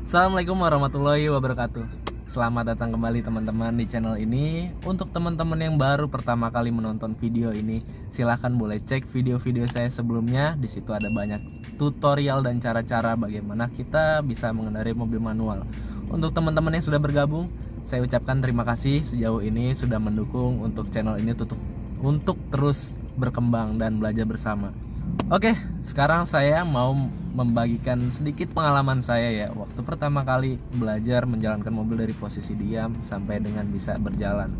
Assalamualaikum warahmatullahi wabarakatuh. Selamat datang kembali teman-teman di channel ini. Untuk teman-teman yang baru pertama kali menonton video ini, silahkan boleh cek video-video saya sebelumnya. Di situ ada banyak tutorial dan cara-cara bagaimana kita bisa mengendarai mobil manual. Untuk teman-teman yang sudah bergabung, saya ucapkan terima kasih sejauh ini sudah mendukung untuk channel ini untuk terus berkembang dan belajar bersama. Oke, sekarang saya mau membagikan sedikit pengalaman saya ya. Waktu pertama kali belajar menjalankan mobil dari posisi diam sampai dengan bisa berjalan.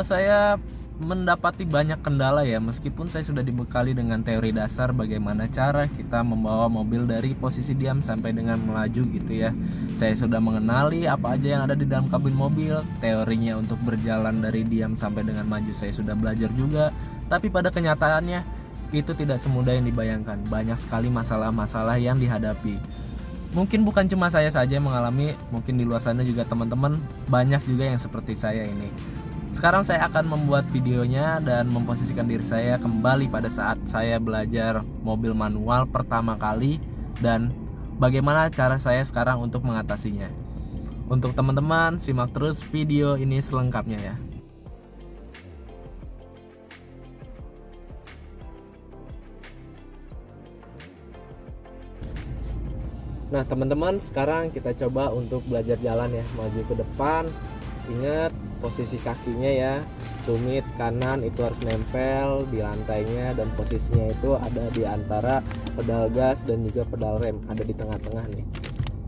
Saya mendapati banyak kendala ya, meskipun saya sudah dibekali dengan teori dasar bagaimana cara kita membawa mobil dari posisi diam sampai dengan melaju gitu ya. Saya sudah mengenali apa aja yang ada di dalam kabin mobil, teorinya untuk berjalan dari diam sampai dengan maju saya sudah belajar juga. Tapi pada kenyataannya itu tidak semudah yang dibayangkan. Banyak sekali masalah-masalah yang dihadapi. Mungkin bukan cuma saya saja yang mengalami, mungkin di luar sana juga teman-teman banyak juga yang seperti saya ini. Sekarang saya akan membuat videonya dan memposisikan diri saya kembali pada saat saya belajar mobil manual pertama kali dan bagaimana cara saya sekarang untuk mengatasinya. Untuk teman-teman, simak terus video ini selengkapnya ya. Nah teman-teman, sekarang kita coba untuk belajar jalan ya. Maju ke depan. Ingat posisi kakinya ya, tumit kanan itu harus nempel di lantainya, dan posisinya itu ada di antara pedal gas dan juga pedal rem, ada di tengah-tengah nih.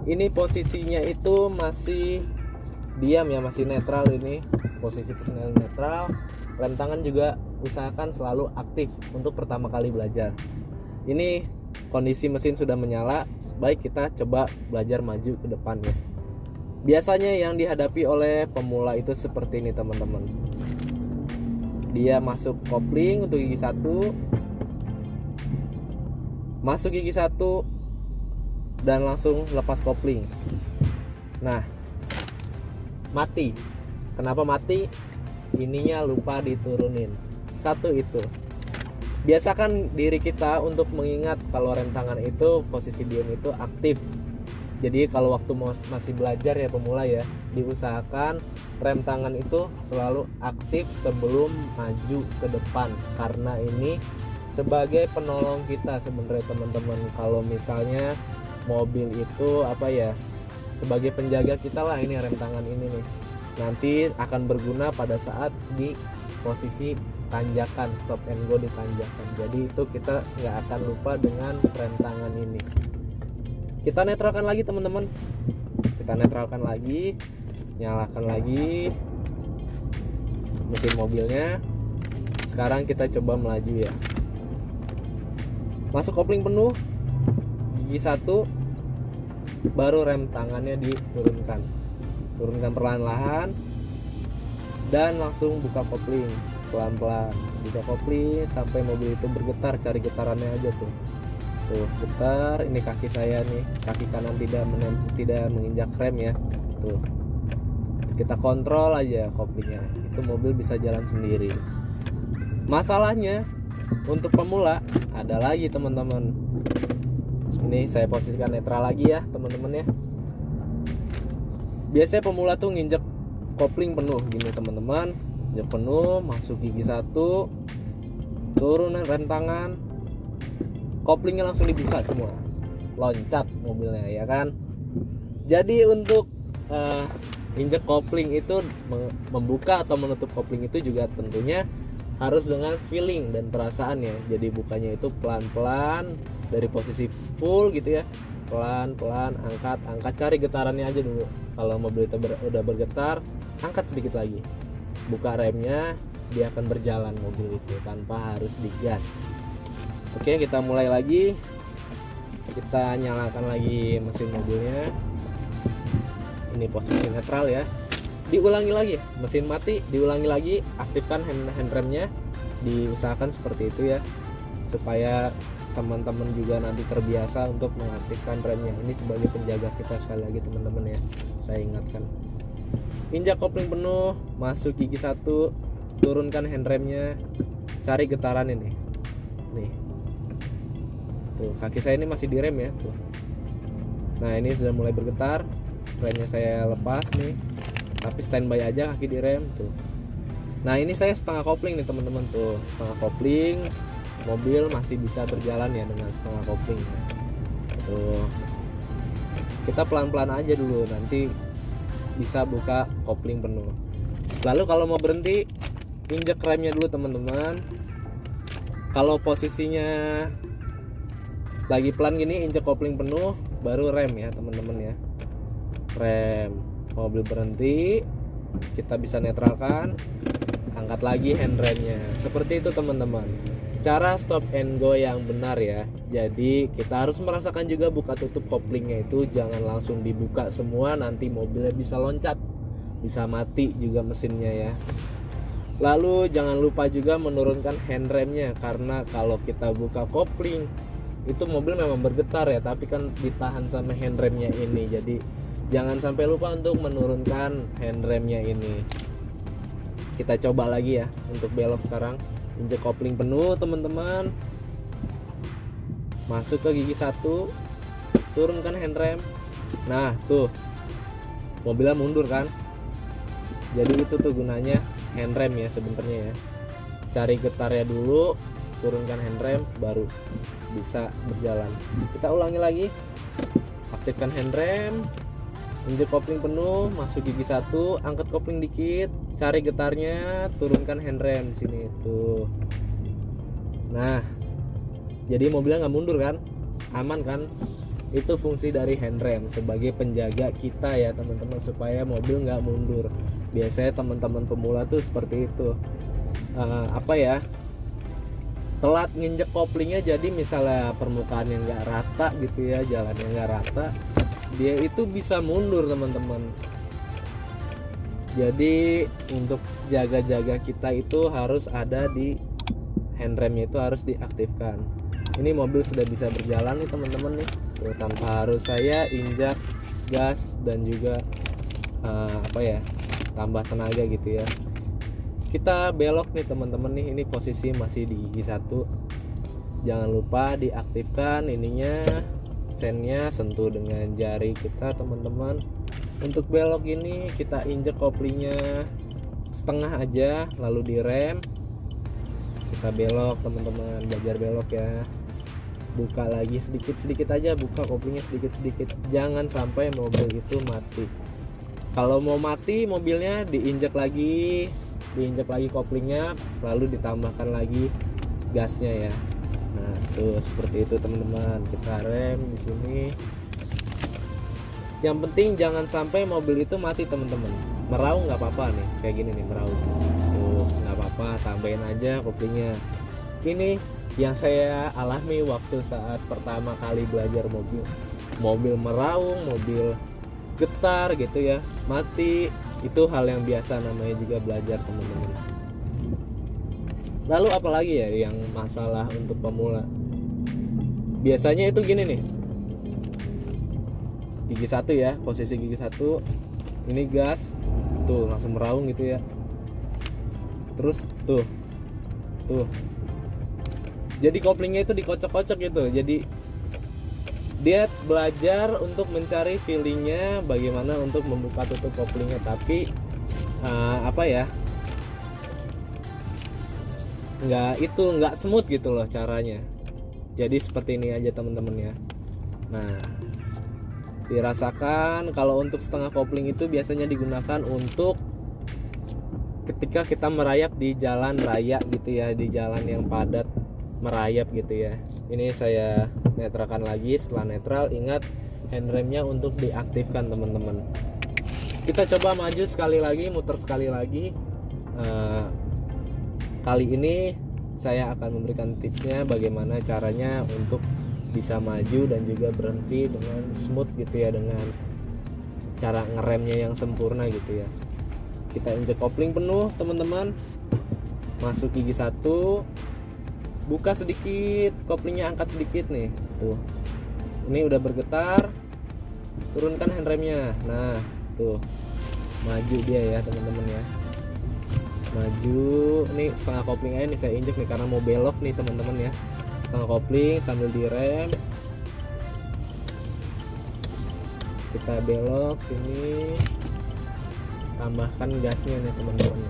Ini posisinya itu masih diam ya, masih netral. Ini posisi personel netral. Rem tangan juga usahakan selalu aktif untuk pertama kali belajar. Ini kondisi mesin sudah menyala. Baik, kita coba belajar maju ke depan ya. Biasanya yang dihadapi oleh pemula itu seperti ini teman-teman. Dia masuk kopling untuk gigi 1, masuk gigi 1 dan langsung lepas kopling. Nah, mati. Kenapa mati? Ininya lupa diturunin. Satu itu. Biasakan diri kita untuk mengingat kalau rem tangan itu posisi diam itu aktif. Jadi kalau waktu masih belajar ya pemula ya, diusahakan rem tangan itu selalu aktif sebelum maju ke depan, karena ini sebagai penolong kita sebenarnya teman-teman. Kalau misalnya mobil itu apa ya, sebagai penjaga kita lah, ini rem tangan ini nih. Nanti akan berguna pada saat di posisi tanjakan, stop and go di tanjakan. Jadi itu kita nggak akan lupa dengan rem tangan ini. Kita netralkan lagi teman-teman. Kita netralkan lagi, nyalakan lagi mesin mobilnya. Sekarang kita coba melaju ya. Masuk kopling penuh, gigi 1, baru rem tangannya diturunkan. Turunkan perlahan-lahan dan langsung buka kopling. Pelan-pelan buka kopling sampai mobil itu bergetar. Cari getarannya aja tuh getar. Ini kaki saya nih, kaki kanan tidak menginjak rem ya. Tuh, kita kontrol aja koplingnya, itu mobil bisa jalan sendiri. Masalahnya untuk pemula ada lagi teman-teman. Ini saya posisikan netral lagi ya teman-teman ya. Biasanya pemula tuh nginjek kopling penuh gini teman-teman. Injek penuh, masuk gigi 1, turunan rem tangan, koplingnya langsung dibuka semua, loncat mobilnya ya kan. Jadi untuk injek kopling itu, membuka atau menutup kopling itu juga tentunya harus dengan feeling dan perasaan ya. Jadi bukanya itu pelan-pelan dari posisi full gitu ya, pelan-pelan angkat, cari getarannya aja dulu. Kalau mobil itu udah bergetar, angkat sedikit lagi, buka remnya, dia akan berjalan mobil itu tanpa harus digas. Oke, kita mulai lagi. Kita nyalakan lagi mesin mobilnya. Ini posisi netral ya. Diulangi lagi, mesin mati, diulangi lagi, aktifkan handremnya. Diusahakan seperti itu ya, supaya teman-teman juga nanti terbiasa untuk mengaktifkan remnya. Ini sebagai penjaga kita sekali lagi teman-teman ya, saya ingatkan. Injak kopling penuh, masuk gigi 1, turunkan handremnya, cari getaran ini. Nih. Tuh, kaki saya ini masih direm ya, tuh. Nah ini sudah mulai bergetar, remnya saya lepas nih, tapi standby aja kaki di rem tuh. Nah ini saya setengah kopling nih teman-teman tuh, setengah kopling, mobil masih bisa berjalan ya dengan setengah kopling tuh. Kita pelan-pelan aja dulu, nanti bisa buka kopling penuh. Lalu kalau mau berhenti, injek remnya dulu teman-teman. Kalau posisinya lagi pelan gini, injek kopling penuh baru rem ya teman-teman ya. Rem, mobil berhenti, kita bisa netralkan, angkat lagi handremnya. Seperti itu teman-teman, cara stop and go yang benar ya. Jadi kita harus merasakan juga buka tutup koplingnya itu, jangan langsung dibuka semua, nanti mobilnya bisa loncat, bisa mati juga mesinnya ya. Lalu jangan lupa juga menurunkan handremnya, karena kalau kita buka kopling itu mobil memang bergetar ya, tapi kan ditahan sama handremnya ini. Jadi jangan sampai lupa untuk menurunkan handremnya ini. Kita coba lagi ya untuk belok sekarang. Injek kopling penuh teman-teman, masuk ke gigi 1, turunkan handrem. Nah tuh mobilnya mundur kan. Jadi itu tuh gunanya handrem ya sebenarnya ya. Cari getarnya dulu, turunkan handrem, baru bisa berjalan. Kita ulangi lagi, aktifkan handrem, injek kopling penuh, masuk gigi 1, angkat kopling dikit, cari getarnya, turunkan handrem di sini tuh. Nah jadi mobilnya nggak mundur kan, aman kan. Itu fungsi dari handrem sebagai penjaga kita ya teman-teman, supaya mobil nggak mundur. Biasanya teman-teman pemula tuh seperti itu, telat nginjek koplingnya. Jadi misalnya permukaannya nggak rata gitu ya, jalannya nggak rata, dia itu bisa mundur teman-teman. Jadi untuk jaga-jaga kita itu harus ada di handremnya, itu harus diaktifkan. Ini mobil sudah bisa berjalan nih teman-teman nih tuh, tanpa harus saya injak gas dan juga tambah tenaga gitu ya. Kita belok nih teman-teman nih, ini posisi masih di gigi 1. Jangan lupa diaktifkan ininya, sennya, sentuh dengan jari kita teman-teman. Untuk belok ini kita injek koplingnya setengah aja, lalu direm. Kita belok teman-teman, belajar belok ya. Buka lagi sedikit-sedikit aja, buka koplingnya sedikit-sedikit, jangan sampai mobil itu mati. Kalau mau mati mobilnya, diinjek lagi koplingnya, lalu ditambahkan lagi gasnya ya. Nah tuh seperti itu teman-teman. Kita rem di sini. Yang penting jangan sampai mobil itu mati teman-teman. Meraung nggak apa-apa nih, kayak gini nih meraung tuh nggak apa-apa, tambahin aja koplingnya. Ini yang saya alami waktu saat pertama kali belajar mobil meraung, mobil getar gitu ya, mati, itu hal yang biasa, namanya juga belajar teman-teman. Lalu apalagi ya yang masalah untuk pemula, biasanya itu gini nih, gigi 1 ya, posisi gigi 1, ini gas tuh langsung meraung gitu ya, terus tuh jadi koplingnya itu dikocok-kocok gitu. Jadi dia belajar untuk mencari feelingnya bagaimana untuk membuka tutup koplingnya, tapi nggak smooth gitu loh caranya. Jadi seperti ini aja teman-teman ya. Nah dirasakan, kalau untuk setengah kopling itu biasanya digunakan untuk ketika kita merayap di jalan raya gitu ya, di jalan yang padat, merayap gitu ya. Ini saya netralkan lagi. Setelah netral, ingat handremnya untuk diaktifkan teman-teman. Kita coba maju sekali lagi, muter sekali lagi. Kali ini saya akan memberikan tipsnya bagaimana caranya untuk bisa maju dan juga berhenti dengan smooth gitu ya, dengan cara ngeremnya yang sempurna gitu ya. Kita injek kopling penuh teman-teman, masuk gigi 1, buka sedikit koplingnya, angkat sedikit nih tuh, ini udah bergetar, turunkan handremnya. Nah tuh maju dia ya teman-teman ya, maju. Nih setengah kopling aja nih saya injek nih karena mau belok nih teman-teman ya. Setengah kopling sambil direm, Kita belok sini, tambahkan gasnya nih teman-teman.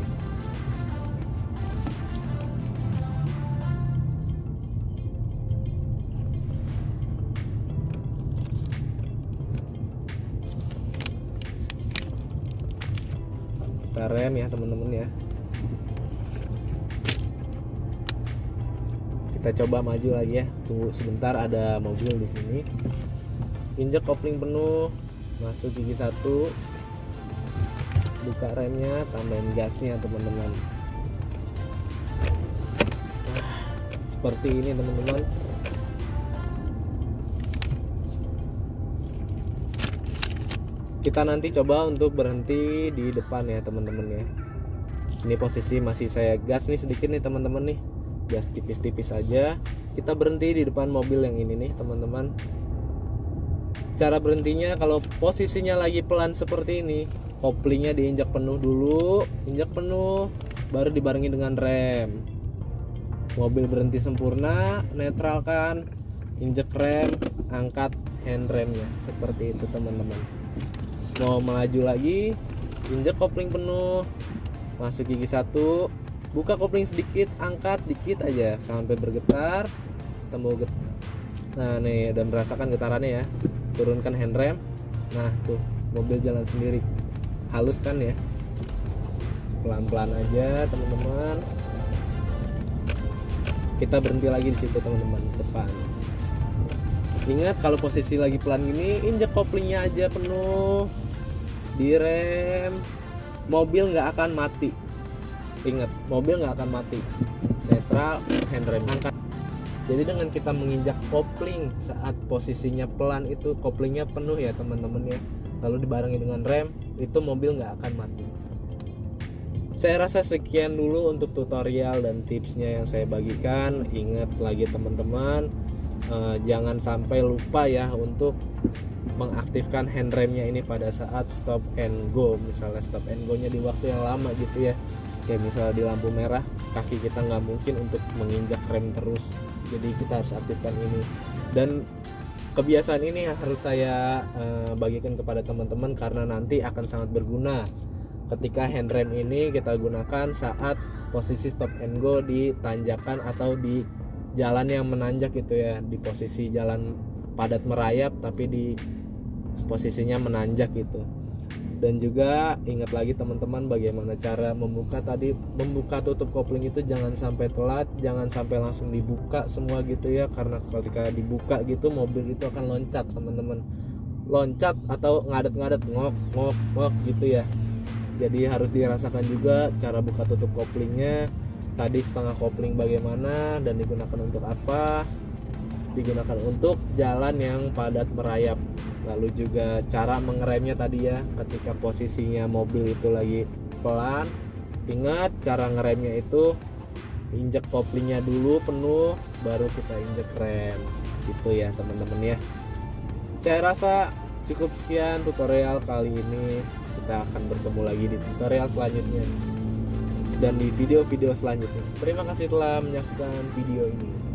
Kita rem ya teman-teman ya. Kita coba maju lagi ya. Tunggu sebentar, ada mobil di sini. Injek kopling penuh, masuk gigi 1, buka remnya, tambahin gasnya teman-teman. Seperti ini teman-teman. Kita nanti coba untuk berhenti di depan ya teman-teman ya. Ini posisi masih saya gas nih sedikit nih teman-teman nih, gas tipis-tipis aja. Kita berhenti di depan mobil yang ini nih teman-teman. Cara berhentinya kalau posisinya lagi pelan seperti ini, koplingnya diinjak penuh dulu, injak penuh, baru dibarengi dengan rem. Mobil berhenti sempurna, netralkan, injek rem, angkat handremnya, seperti itu teman-teman. Mau melaju lagi, injek kopling penuh, masuk gigi 1, buka kopling sedikit, angkat dikit aja sampai bergetar, tembok getar. Nah nih udah merasakan getarannya ya. Turunkan handrem. Nah tuh mobil jalan sendiri, halus kan ya. Pelan-pelan aja teman-teman. Kita berhenti lagi di situ teman-teman, depan. Ingat kalau posisi lagi pelan gini, injek koplingnya aja penuh, direm, mobil nggak akan mati. Ingat, mobil nggak akan mati. Netral, handrem angkat. Jadi dengan kita menginjak kopling saat posisinya pelan itu, koplingnya penuh ya teman-teman ya, lalu dibarengi dengan rem, itu mobil nggak akan mati. Saya rasa sekian dulu untuk tutorial dan tipsnya yang saya bagikan. Ingat lagi teman-teman, jangan sampai lupa ya untuk mengaktifkan handremnya ini pada saat stop and go. Misalnya stop and go nya di waktu yang lama gitu ya, kayak misalnya di lampu merah, kaki kita nggak mungkin untuk menginjak rem terus, jadi kita harus aktifkan ini. Dan kebiasaan ini harus saya bagikan kepada teman-teman karena nanti akan sangat berguna ketika handrem ini kita gunakan saat posisi stop and go di tanjakan atau di jalan yang menanjak gitu ya, di posisi jalan padat merayap tapi di posisinya menanjak gitu. Dan juga ingat lagi teman-teman, bagaimana cara membuka tadi, membuka tutup kopling itu jangan sampai telat, jangan sampai langsung dibuka semua gitu ya, karena ketika dibuka gitu mobil itu akan loncat teman-teman, loncat atau ngadet-ngadet, ngok gitu ya. Jadi harus dirasakan juga cara buka tutup koplingnya, tadi setengah kopling bagaimana dan digunakan untuk apa. Digunakan untuk jalan yang padat merayap. Lalu juga cara mengeremnya tadi ya, ketika posisinya mobil itu lagi pelan, ingat cara ngeremnya itu injek koplingnya dulu penuh, baru kita injek rem gitu ya teman-teman ya. Saya rasa cukup sekian tutorial kali ini. Kita akan bertemu lagi di tutorial selanjutnya dan di video-video selanjutnya. Terima kasih telah menyaksikan video ini.